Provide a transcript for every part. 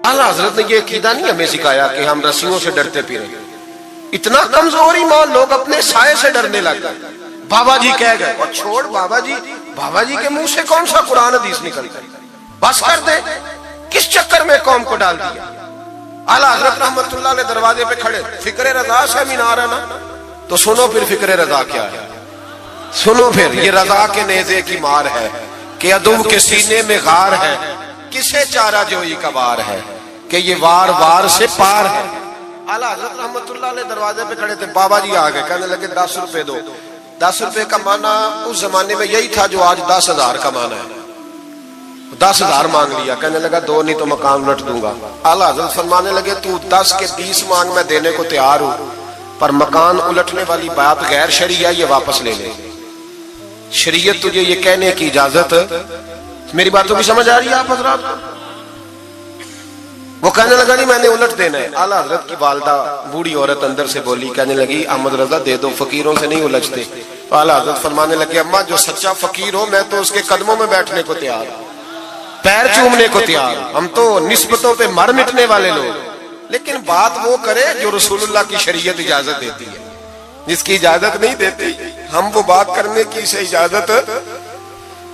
आला हजरत ने ये अकीदा नहीं हमें सिखाया कि हम रस्सियों से डरते फिरें। इतना कमजोर ईमान, लोग अपने साये से डरने लग गए। बाबा जी कह गए, और छोड़ बाबा जी के मुंह से कौन सा कुरान हदीस निकलता है, बस कर दे। किस चक्कर में कौम को डाल दिया। आला हजरत रहमतुल्लाह अलैह दरवाजे पे खड़े, फिक्रे रजा से मीनार है ना, तो सुनो फिर फिक्रे रजा क्या है, सुनो फिर ये रजा के नेज़े की मार है कि अदू के सीने में गार है, किसे चारा जोई का वार है कि ये वार वार से पार है। आला हजरत रहमतुल्लाह अलैह दरवाजे पे खड़े थे, बाबा जी आ गए, कहने लगे 10 रुपए दो। 10 रुपए का माना उस जमाने में यही था जो आज 10,000 का माना है। 10,000 मांग लिया, कहने लगा दो नहीं तो मकान उलट दूंगा। आला हजरत फरमाने लगे तू 10 के 20 मांग, मैं देने को तैयार हूं, पर मकान उलटने वाली बात गैर शरई है, ये वापस ले ले। शरीयत तुझे ये कहने की इजाजत, मेरी बातों की समझ आ रही है आप हजरात? वो कहने लगा नहीं मैंने उलट देना है। आला हजरत की वालदा बूढ़ी औरत अंदर से बोली, कहने लगी अहमद रजा दे दो, फकीरों से नहीं उलझते। तो आला हजरत फरमाने लगे अम्मा जो सच्चा फकीर हो मैं तो उसके कदमों में बैठने को तैयार, पैर चूमने को तैयार, हम तो निस्बतों पे मर मिटने वाले लोग। लेकिन बात वो करे जो रसूलुल्लाह की शरीयत इजाजत देती है, जिसकी इजाजत नहीं देती हम वो बात करने की से इजाजत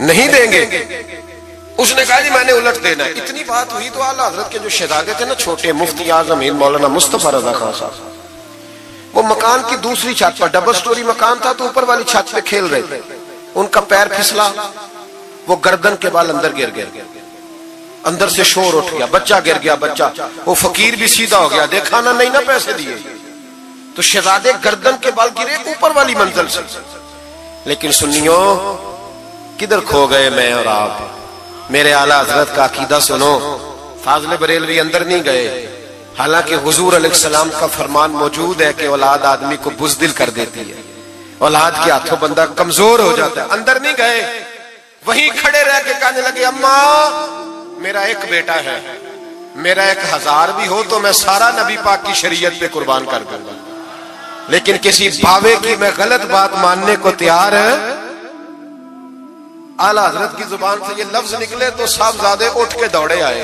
नहीं देंगे। उसने कहा जी मैंने उलट देना है। इतनी बात हुई तो आला हजरत के जो शहजादे थे ना, छोटे मुफ्ती आजम मौलाना मुस्तफा रजा खान साहब, वो मकान की दूसरी छत पर, डबल स्टोरी मकान था तो ऊपर वाली छत पे खेल रहे थे। उनका पैर फिसला, वो गर्दन के बाल अंदर गिर गए, अंदर से शोर उठ गया, बच्चा गिर गया। बच्चा, वो फकीर भी सीधा हो गया, देखा ना नहीं ना पैसे दिए, तो शहजादे गर्दन के बाल गिरे ऊपर वाली मंजिल से। लेकिन सुनियो किधर खो गए मैं और आप। मेरे आला हजरत का अकीदा सुनो, फाज़िल बरेलवी अंदर नहीं गए, हालांकि हुजूर अलैहिस्सलाम का फरमान मौजूद है कि औलाद आदमी को बुज़दिल कर देती है, औलाद के हाथों बंदा कमजोर हो जाता है। अंदर नहीं गए, वहीं खड़े रह के कहने लगे अम्मा मेरा एक बेटा है, मेरा 1000 भी हो तो मैं सारा नबी पाक की शरीयत पे कुर्बान कर दूंगा, लेकिन किसी बावे की मैं गलत बात मानने को तैयार है। आला हजरत की जुबान से ये लफ्ज निकले तो साहबजादे उठ के दौड़े आए,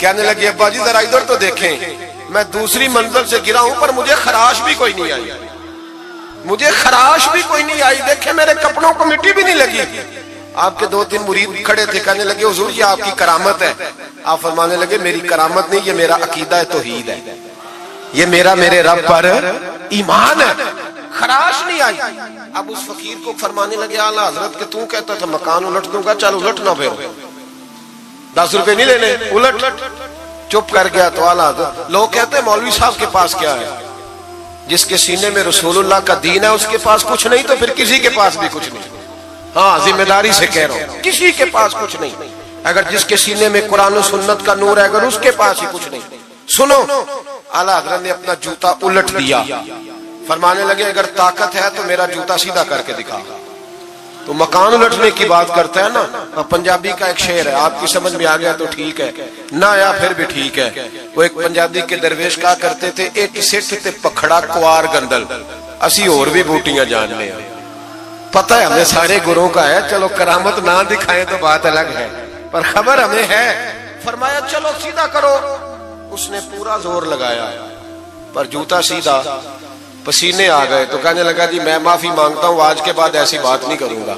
कहने लगे अब्बा जी जरा इधर तो देखें, मैं दूसरी मंजिल से गिरा हूं पर मुझे खराश भी कोई नहीं आई, मुझे खराश भी कोई नहीं आई, देखे मेरे कपड़ों को मिट्टी भी नहीं लगी। आपके 2-3 मुरीद खड़े थे, कहने लगे हुजूर ये आपकी करामत है। आप फरमाने लगे मेरी करामत नहीं, ये मेरा अकीदा है, तौहीद है, ये मेरा मेरे रब पर ईमान है, खराश नहीं आई। अब उस फकीर को फरमाने लगे आला हजरत के तू कहता था मकान उलट दूंगा, चल उलट ना, फिर 10 रुपए नहीं लेने, उलट। चुप कर गया। तो आला हजरत, लोग कहते हैं मौलवी साहब के पास क्या है, जिसके सीने में रसूलुल्लाह का दीन है उसके पास कुछ नहीं, तो फिर किसी के पास भी कुछ नहीं। हाँ जिम्मेदारी से कह रहा हूं, किसी के पास कुछ नहीं। अगर जिसके सीने में कुरान और सुन्नत का नूर है, अगर उसके पास ही कुछ नहीं। सुनो, आला हजरत ने अपना जूता उलट दिया, फरमाने लगे अगर ताकत है तो मेरा जूता सीधा करके दिखा। तो मकान उलटने की बात करता है ना, पंजाबी का एक शेर है, आपकी समझ में आ गया तो ठीक है, ना आया फिर भी ठीक है। वो एक पंजाबी के दरवेश कहा करते थे, एक सिठ ते पखड़ा कुआर गंदल, असी और भी बूटियां जानने हैं। पता है हमें सारे गुरुओं का है, चलो करामत ना दिखाएं तो बात अलग है, पर खबर हमें है। फरमाया चलो सीधा करो, उसने पूरा जोर लगाया पर जूता सीधा, पसीने आ गए। तो कहने लगा जी मैं माफी मांगता हूं, आज के बाद ऐसी बात नहीं करूंगा।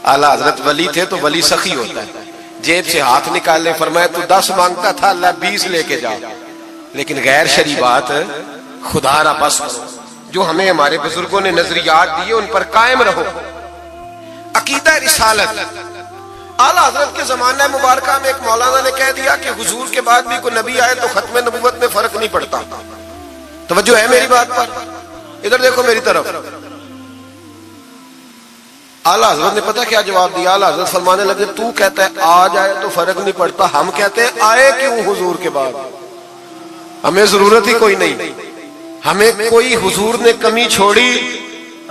आला हजरत वली थे तो वली सखी होता है, जेब से हाथ निकालने, फरमाया तू 10 मांगता था, अल्लाह 20 लेके जा, लेकिन गैर शरी बात खुदा रा बस करो। जो हमें हमारे बुजुर्गों ने नजरियात दिए उन पर कायम रहो। अकीदा रिसालत, आला हजरत के जमाना मुबारका में एक मौलाना ने कह दिया कि हुजूर के बाद भी कोई नबी आए तो खत्म नबूवत में फर्क नहीं पड़ता। तवज्जो है मेरी बात पर? इधर देखो मेरी तरफ। आला हजरत ने पता क्या जवाब दिया? आला हजरत फरमाने लगे तू कहता है आ जाए तो फर्क नहीं पड़ता, हम कहते हैं आए क्यों हुजूर के बाद, हमें जरूरत ही कोई नहीं, हमें कोई हुजूर ने कमी छोड़ी,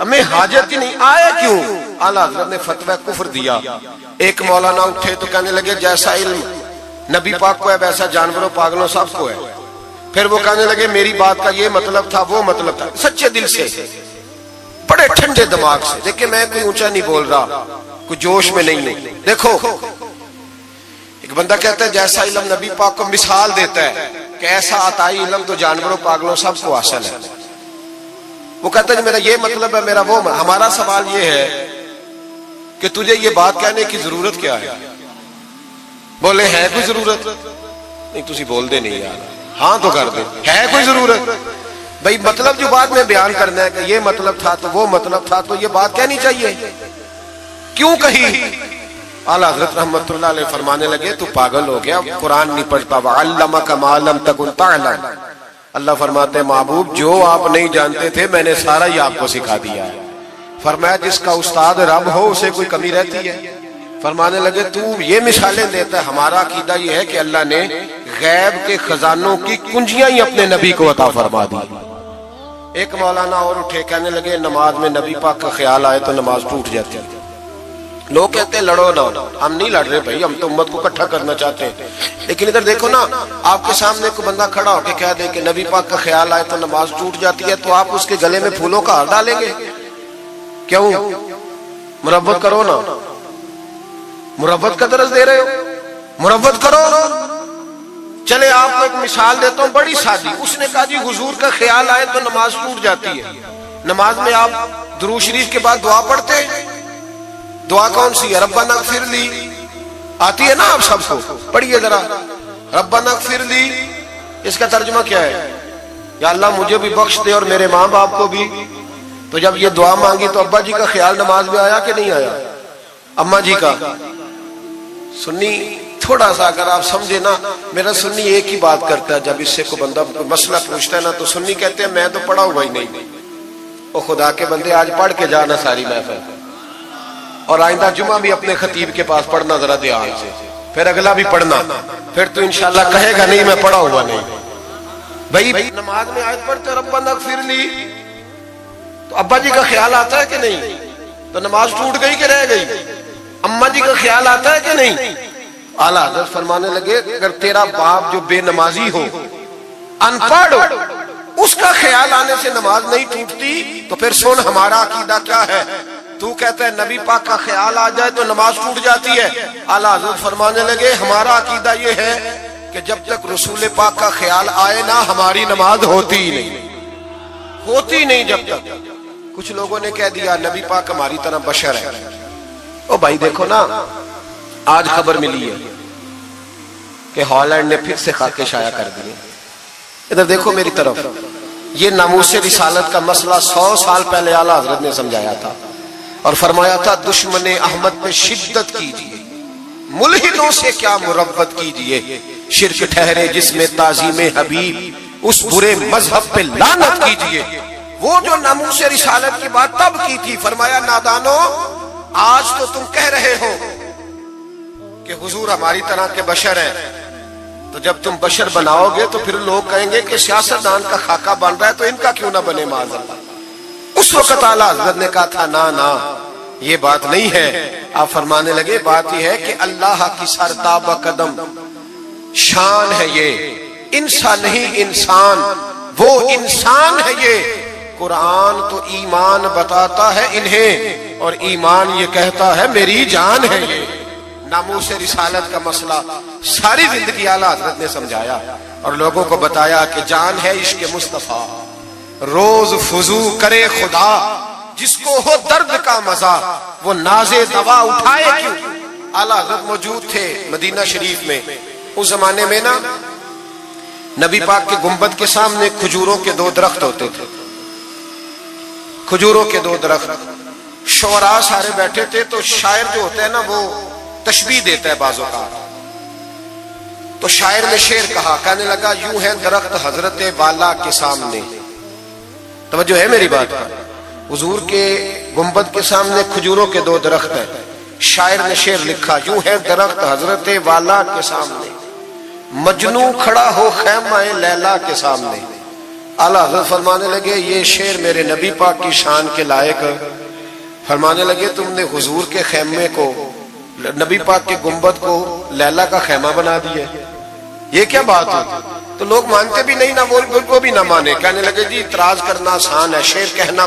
हमें हाजत ही नहीं, आए क्यों? आला हजरत ने फतवा कुफ्र दिया। एक मौलाना उठे तो कहने लगे जैसा इल्म नबी पाक को है वैसा जानवरों पागलों सबको है। फिर वो कहने लगे मेरी बात का ये मतलब था, वो मतलब था, सच्चे दिल से, बड़े ठंडे दिमाग से। देखिए मैं कोई ऊंचा नहीं बोल रहा, कोई जोश में नहीं हूं। देखो एक बंदा कहता है जैसा इल्म नबी पाक को मिसाल देता है कि ऐसा अताई इल्म तो जानवरों पागलों सबको हासिल है। वो कहता है मेरा ये मतलब है, मेरा वो। हमारा सवाल ये है कि तुझे ये बात कहने की जरूरत क्या है? बोले है कोई जरूरत? नहीं तुसी बोल दे नहीं यार, हाँ तो कर दे, है कोई जरूरत? भाई मतलब जो बात में बयान करना है कि ये मतलब था तो वो मतलब था, तो ये बात कहनी चाहिए, क्यों कही? आला हज़रत रहमतुल्लाह अलैह फरमाने लगे तू पागल हो गया, कुरान नहीं पढ़ता। वअल्लमका मा लम तकुन तअलम। अल्लाह फरमाते हैं महबूब जो आप नहीं जानते थे मैंने सारा ही आपको सिखा दिया है। फरमाया जिसका उस्ताद रब हो उसे कोई कमी रहती है? फरमाने लगे तू ये मिसालें देता है, हमारा अकीदा ये है कि अल्लाह ने गैब के खजानों की कुंजियां ही अपने नबी को अता फरमा दी। एक मौलाना और उठे कहने लगे नमाज में नबी पाक का ख्याल आए तो नमाज टूट जाती है। लोग कहते हैं लड़ो ना, हम नहीं लड़ रहे भाई, हम तो उम्मत को इकट्ठा करना चाहते हैं। लेकिन इधर देखो ना, आपके सामने कोई बंदा खड़ा होकर कह दे कि नबी पाक का ख्याल आए तो नमाज टूट जाती है, तो आप उसके गले में फूलों का हार डालेंगे? क्यों? मुरव्वत करो ना, मुरव्वत का दर्ज दे रहे हो, मुरव्वत करो। चले आपको एक मिसाल देता हूँ बड़ी सादी। उसने कहा जी हुजूर का ख्याल आए तो नमाज टूट जाती है। नमाज में आप दुरूद शरीफ के बाद दुआ पढ़ते हैं, दुआ कौन सी है? रब्बना ग़फ़िरली आती है ना आप सबको, पढ़िए जरा, रब्बना ग़फ़िरली। इसका तर्जुमा क्या है? या अल्लाह मुझे भी बख्श दे और मेरे माँ बाप को भी। तो जब ये दुआ मांगी तो अब्बा जी का ख्याल नमाज में आया कि नहीं आया? अम्मा जी का? सुन्नी थोड़ा सा अगर आप समझे ना, मेरा सुन्नी एक ही बात करता है, जब इससे को बंदा मसला पूछता है ना तो सुन्नी कहते हैं मैं तो पढ़ा हुआ ही नहीं। ओ खुदा के बंदे आज पढ़ के जाना सारी महफिल, और आइंदा जुमा भी अपने खतीब के पास पढ़ना जरा ध्यान से, फिर अगला भी पढ़ना, फिर तो इंशाल्लाह कहेगा नहीं मैं पढ़ा हुआ नहीं। भाई नमाज में आयत पढ़ते रब्बना ग़फ़िरली, तो अब्बा जी का ख्याल आता है कि नहीं? तो नमाज टूट गई कि रह गई? अम्मा जी का ख्याल आता है कि नहीं? आला हज़रत फरमाने लगे अगर तेरा बाप जो बेनमाजी हो, अनपढ़ हो, उसका ख्याल आने से नमाज नहीं टूटती, तो फिर सुन हमारा अकीदा क्या है। तू कहता है नबी पाक का ख्याल आ जाए तो नमाज टूट जाती है। आला हज़रत फरमाने लगे हमारा अकीदा ये है कि जब तक रसूल पाक का ख्याल आए ना हमारी नमाज होती ही नहीं, होती नहीं जब तक। कुछ लोगों ने कह दिया नबी पाक हमारी तरह बशर है। ओ भाई देखो ना, आज खबर मिली है कि हॉलैंड ने फिर से खाके शाया कर दिए। इधर देखो मेरी तरफ, ये नामूस रिसालत का मसला 100 साल पहले आला हज़रत ने समझाया था और फरमाया था दुश्मने अहमद पे शिद्दत कीजिए, मुल्हिदों से क्या मुरव्वत कीजिए, शिर्क ठहरे जिसमें ताज़ीमे हबीब, उस बुरे मजहब पे लानत कीजिए। वो जो नामूस रिसालत की बात तब की थी, फरमाया नादानो आज तो तुम कह रहे हो कि हुजूर हमारी तरह के बशर हैं, तो जब तुम बशर बनाओगे तो फिर लोग कहेंगे कि सियासतदान का खाका बन रहा है तो इनका क्यों ना बने माज़अल्लाह। उस वक्त आला हज़रत ने कहा था ना ना ये बात नहीं है। आप फरमाने लगे बात यह है कि अल्लाह की सरताब कदम शान है ये, इंसान नहीं इंसान, वो इंसान है ये। कुरान तो ईमान बताता है इन्हें और ईमान ये कहता है मेरी जान है ये। नामूस रिसालत का मसला सारी जिंदगी आला हज़रत ने समझाया और लोगों को बताया कि जान है इश्क़ मुस्तफा, रोज फुजू करे खुदा, जिसको हो दर्द का मजा वो नाजे दवा उठाए क्यों। आला हज़रत मौजूद थे मदीना शरीफ में। उस जमाने में ना नबी पाक के गुंबद के सामने खजूरों के 2 दरख्त होते थे, खजूरों के 2 दरख्त। शुअरा सारे बैठे थे, तो शायर जो होता है ना वो तशबीह देता है बाजों का। तो शायर ने शेर कहा, कहने लगा यूं है दरख्त हजरत वाला के सामने। तवज्जो है मेरी बात पर? हुजूर के गुंबद के सामने खजूरों के 2 दरख्त है। शायर ने शेर लिखा, यूं है दरख्त हजरत वाला के सामने, मजनू खड़ा हो खैमाए लैला के सामने। आला हज़रत फरमाने लगे ये शेर मेरे नबी पाक की शान के लायक। फरमाने लगे तुमने हुजूर के खैमे को, नबी पाक के गुंबद को लैला का खैमा बना दिया, ये क्या बात होती? तो लोग मानते भी नहीं ना, वो भी ना माने। कहने लगे जी इतराज करना आसान है, शेर कहना